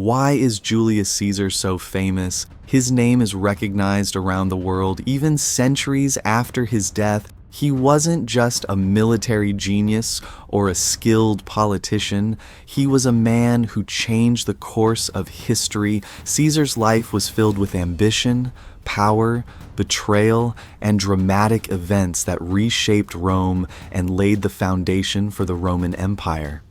Why is Julius Caesar so famous? His name is recognized around the world even centuries after his death. He wasn't just a military genius or a skilled politician. He was a man who changed the course of history. Caesar's life was filled with ambition, power, betrayal, and dramatic events that reshaped Rome and laid the foundation for the Roman Empire.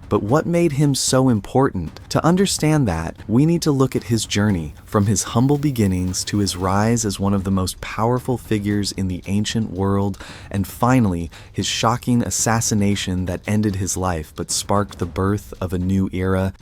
But what made him so important? To understand that, we need to look at his journey, from his humble beginnings to his rise as one of the most powerful figures in the ancient world, and finally, his shocking assassination that ended his life but sparked the birth of a new era.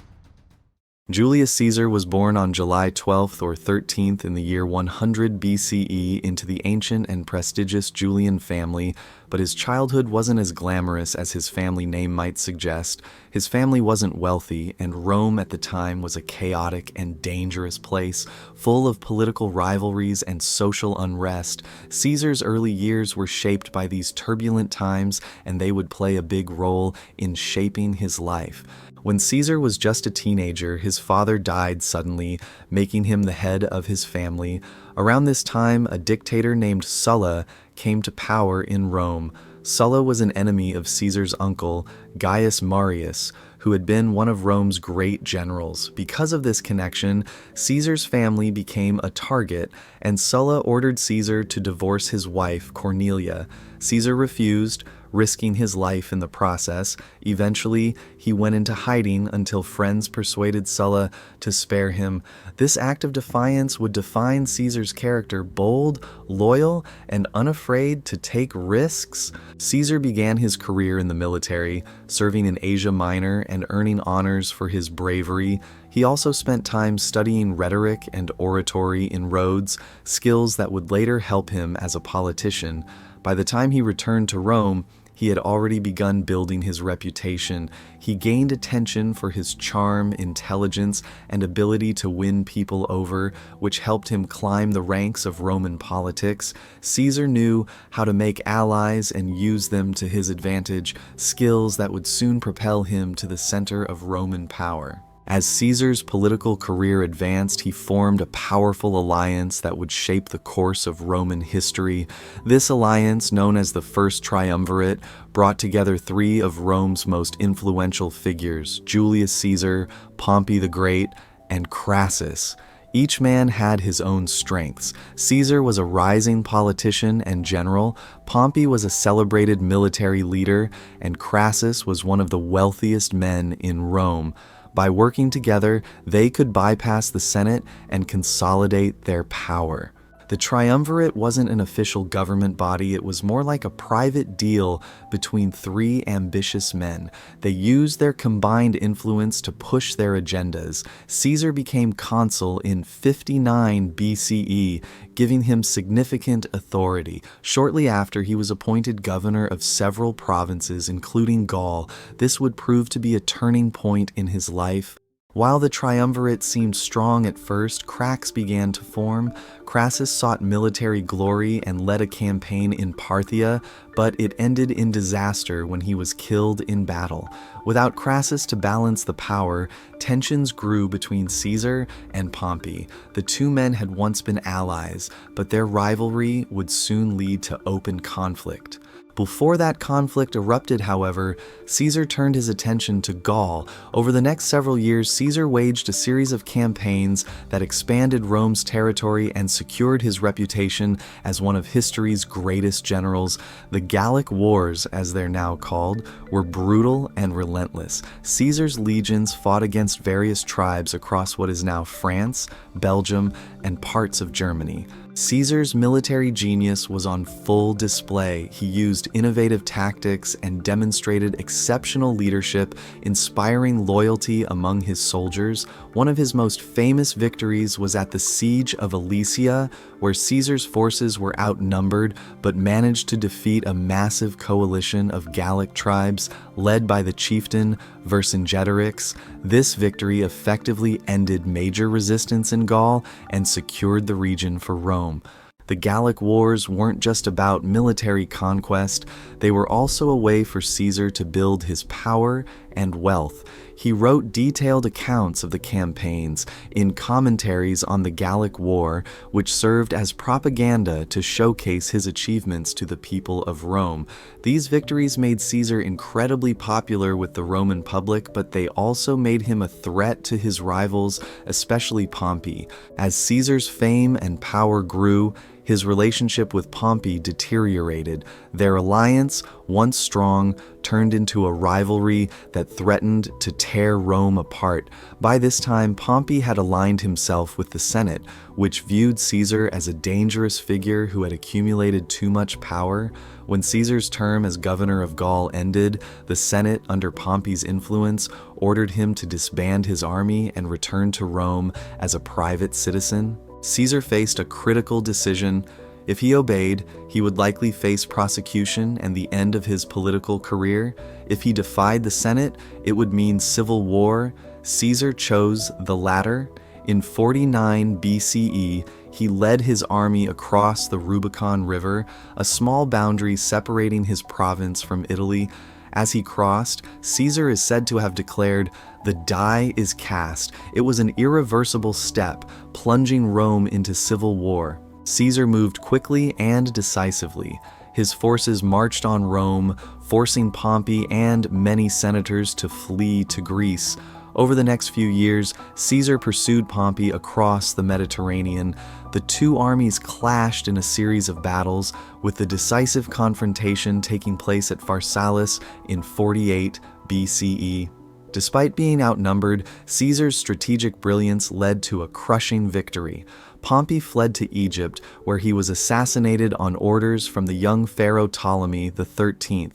Julius Caesar was born on July 12th or 13th in the year 100 BCE into the ancient and prestigious Julian family, but his childhood wasn't as glamorous as his family name might suggest. His family wasn't wealthy, and Rome at the time was a chaotic and dangerous place, full of political rivalries and social unrest. Caesar's early years were shaped by these turbulent times, and they would play a big role in shaping his life. When Caesar was just a teenager, his father died suddenly, making him the head of his family. Around this time, a dictator named Sulla came to power in Rome. Sulla was an enemy of Caesar's uncle, Gaius Marius, who had been one of Rome's great generals. Because of this connection, Caesar's family became a target, and Sulla ordered Caesar to divorce his wife, Cornelia. Caesar refused, risking his life in the process. Eventually, he went into hiding until friends persuaded Sulla to spare him. This act of defiance would define Caesar's character: bold, loyal, and unafraid to take risks. Caesar began his career in the military, serving in Asia Minor and earning honors for his bravery. He also spent time studying rhetoric and oratory in Rhodes, skills that would later help him as a politician. By the time he returned to Rome, he had already begun building his reputation. He gained attention for his charm, intelligence, and ability to win people over, which helped him climb the ranks of Roman politics. Caesar knew how to make allies and use them to his advantage, skills that would soon propel him to the center of Roman power. As Caesar's political career advanced, he formed a powerful alliance that would shape the course of Roman history. This alliance, known as the First Triumvirate, brought together three of Rome's most influential figures: Julius Caesar, Pompey the Great, and Crassus. Each man had his own strengths. Caesar was a rising politician and general, Pompey was a celebrated military leader, and Crassus was one of the wealthiest men in Rome. By working together, they could bypass the Senate and consolidate their power. The Triumvirate wasn't an official government body, it was more like a private deal between three ambitious men. They used their combined influence to push their agendas. Caesar became consul in 59 BCE, giving him significant authority. Shortly after, he was appointed governor of several provinces, including Gaul. This would prove to be a turning point in his life. While the triumvirate seemed strong at first, cracks began to form. Crassus sought military glory and led a campaign in Parthia, but it ended in disaster when he was killed in battle. Without Crassus to balance the power, tensions grew between Caesar and Pompey. The two men had once been allies, but their rivalry would soon lead to open conflict. Before that conflict erupted, however, Caesar turned his attention to Gaul. Over the next several years, Caesar waged a series of campaigns that expanded Rome's territory and secured his reputation as one of history's greatest generals. The Gallic Wars, as they're now called, were brutal and relentless. Caesar's legions fought against various tribes across what is now France, Belgium, and parts of Germany. Caesar's military genius was on full display. He used innovative tactics and demonstrated exceptional leadership, inspiring loyalty among his soldiers. One of his most famous victories was at the Siege of Alesia, where Caesar's forces were outnumbered but managed to defeat a massive coalition of Gallic tribes led by the chieftain Vercingetorix. This victory effectively ended major resistance in Gaul and secured the region for Rome. The Gallic Wars weren't just about military conquest, they were also a way for Caesar to build his power and wealth. He wrote detailed accounts of the campaigns in commentaries on the Gallic War, which served as propaganda to showcase his achievements to the people of Rome. These victories made Caesar incredibly popular with the Roman public, but they also made him a threat to his rivals, especially Pompey. As Caesar's fame and power grew, his relationship with Pompey deteriorated. Their alliance, once strong, turned into a rivalry that threatened to tear Rome apart. By this time, Pompey had aligned himself with the Senate, which viewed Caesar as a dangerous figure who had accumulated too much power. When Caesar's term as governor of Gaul ended, the Senate, under Pompey's influence, ordered him to disband his army and return to Rome as a private citizen. Caesar faced a critical decision. If he obeyed, he would likely face prosecution and the end of his political career. If he defied the Senate, it would mean civil war. Caesar chose the latter. In 49 BCE, he led his army across the Rubicon River, a small boundary separating his province from Italy. As he crossed, Caesar is said to have declared, "The die is cast." It was an irreversible step, plunging Rome into civil war. Caesar moved quickly and decisively. His forces marched on Rome, forcing Pompey and many senators to flee to Greece. Over the next few years, Caesar pursued Pompey across the Mediterranean. The two armies clashed in a series of battles, with the decisive confrontation taking place at Pharsalus in 48 BCE. Despite being outnumbered, Caesar's strategic brilliance led to a crushing victory. Pompey fled to Egypt, where he was assassinated on orders from the young pharaoh Ptolemy XIII.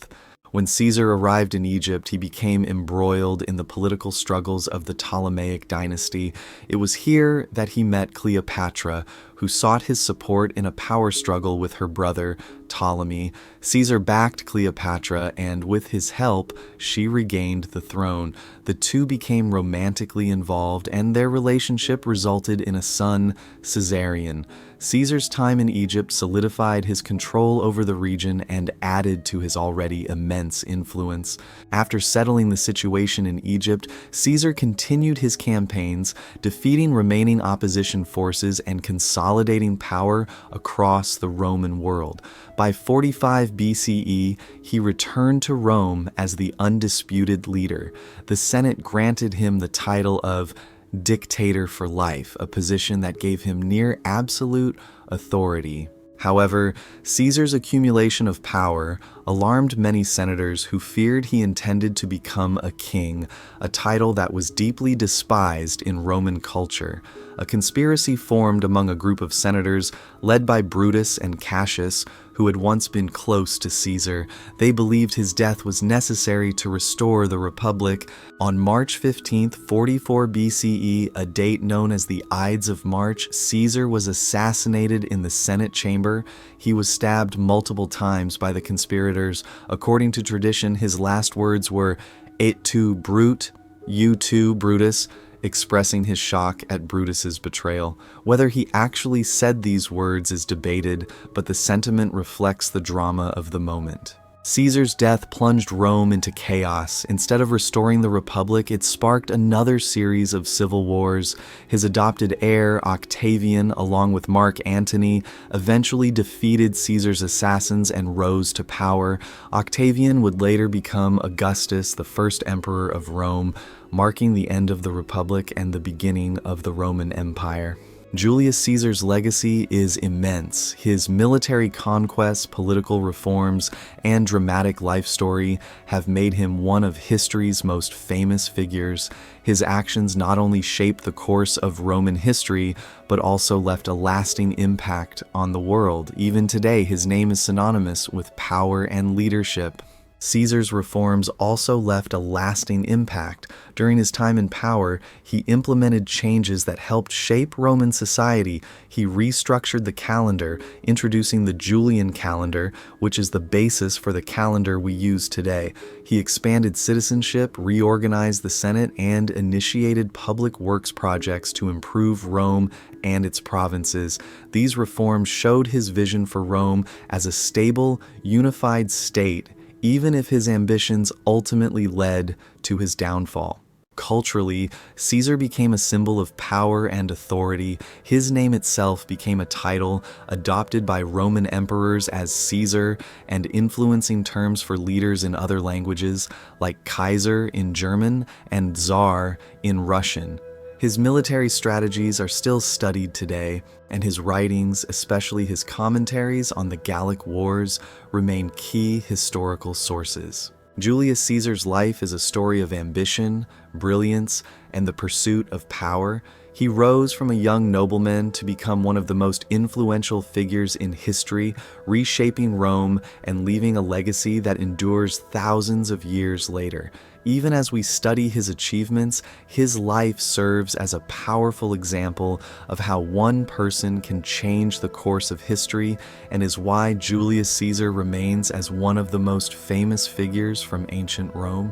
When Caesar arrived in Egypt, he became embroiled in the political struggles of the Ptolemaic dynasty. It was here that he met Cleopatra, who sought his support in a power struggle with her brother, Ptolemy. Caesar backed Cleopatra, and with his help, she regained the throne. The two became romantically involved, and their relationship resulted in a son, Caesarion. Caesar's time in Egypt solidified his control over the region and added to his already immense influence. After settling the situation in Egypt, Caesar continued his campaigns, defeating remaining opposition forces and consolidating power across the Roman world. By 45 BCE, he returned to Rome as the undisputed leader. The Senate granted him the title of dictator for life, a position that gave him near absolute authority. However, Caesar's accumulation of power alarmed many senators who feared he intended to become a king, a title that was deeply despised in Roman culture. A conspiracy formed among a group of senators led by Brutus and Cassius, who had once been close to Caesar. They believed his death was necessary to restore the Republic. On March 15, 44 BCE, a date known as the Ides of March, Caesar was assassinated in the Senate chamber. He was stabbed multiple times by the conspirators. According to tradition, his last words were, "Et tu, Brute," "You too, Brutus," expressing his shock at Brutus's betrayal. Whether he actually said these words is debated, but the sentiment reflects the drama of the moment. Caesar's death plunged Rome into chaos. Instead of restoring the Republic, it sparked another series of civil wars. His adopted heir, Octavian, along with Mark Antony, eventually defeated Caesar's assassins and rose to power. Octavian would later become Augustus, the first emperor of Rome, marking the end of the Republic and the beginning of the Roman Empire. Julius Caesar's legacy is immense. His military conquests, political reforms, and dramatic life story have made him one of history's most famous figures. His actions not only shaped the course of Roman history, but also left a lasting impact on the world. Even today, his name is synonymous with power and leadership. Caesar's reforms also left a lasting impact. During his time in power, he implemented changes that helped shape Roman society. He restructured the calendar, introducing the Julian calendar, which is the basis for the calendar we use today. He expanded citizenship, reorganized the Senate, and initiated public works projects to improve Rome and its provinces. These reforms showed his vision for Rome as a stable, unified state, even if his ambitions ultimately led to his downfall. Culturally, Caesar became a symbol of power and authority. His name itself became a title adopted by Roman emperors as Caesar and influencing terms for leaders in other languages like Kaiser in German and Tsar in Russian. His military strategies are still studied today, and his writings, especially his commentaries on the Gallic Wars, remain key historical sources. Julius Caesar's life is a story of ambition, brilliance, and the pursuit of power. He rose from a young nobleman to become one of the most influential figures in history, reshaping Rome and leaving a legacy that endures thousands of years later. Even as we study his achievements, his life serves as a powerful example of how one person can change the course of history and is why Julius Caesar remains as one of the most famous figures from ancient Rome.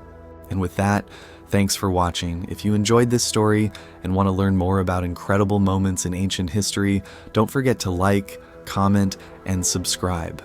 And with that, thanks for watching. If you enjoyed this story and want to learn more about incredible moments in ancient history, don't forget to like, comment, and subscribe.